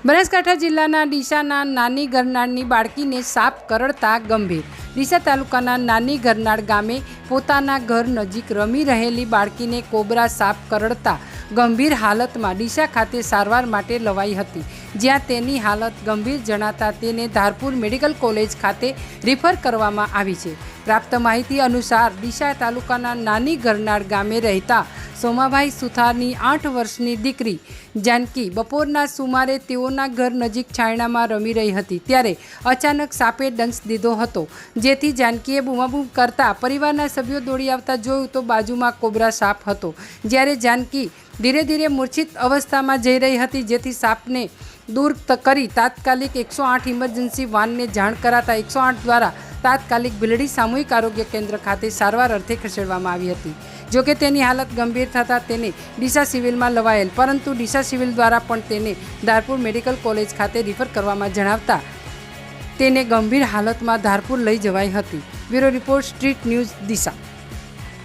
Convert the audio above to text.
બનાસકાંઠા જિલ્લાના ડીસાના નાની ગરનાળની બાળકીને સાપ કરડતા ગંભીર। ડીસા તાલુકાના નાની ગરનાળ ગામે પોતાના ઘર નજીક રમી રહેલી બાળકીને કોબરા સાપ કરડતા ગંભીર હાલતમાં ડીસા ખાતે સારવાર માટે લવાઈ હતી, જ્યાં તેની હાલત ગંભીર જણાતા તેને ધારપુર મેડિકલ કોલેજ ખાતે રિફર કરવામાં આવી છે। પ્રાપ્ત માહિતી અનુસાર ડીસા તાલુકાના નાની ગરનાળ ગામે રહેતા સોમાભાઈ સુથારની 8 વર્ષની દીકરી જાનકી બપોરના સુમારે તેઓના ઘર નજીક છાયણામાં રમી રહી હતી, ત્યારે અચાનક સાપે દંશ દીધો હતો, જેથી જાનકીએ બૂમાબૂમ કરતા પરિવારના સભ્યો દોડી આવતા જોયું તો બાજુમાં કોબરા સાપ હતો। જ્યારે જાનકી ધીરે ધીરે મૂર્છિત અવસ્થામાં જઈ રહી હતી, જેથી સાપને દૂર કરી તાત્કાલિક 108 ઇમરજન્સી વાનને જાણ કરાતા 108 દ્વારા તાત્કાલિક ભીલડી સામૂહિક આરોગ્ય કેન્દ્ર ખાતે સારવાર અર્થે ખસેડવામાં આવી હતી। જોકે તેની હાલત ગંભીર થતાં તેને ડીસા સિવિલમાં લવાયેલ, પરંતુ ડીસા સિવિલ દ્વારા પણ તેને ધારપુર મેડિકલ કોલેજ ખાતે રિફર કરવામાં જણાવતા તેને ગંભીર હાલતમાં ધારપુર લઈ જવાઈ હતી। Bureau report, street news, Deesa.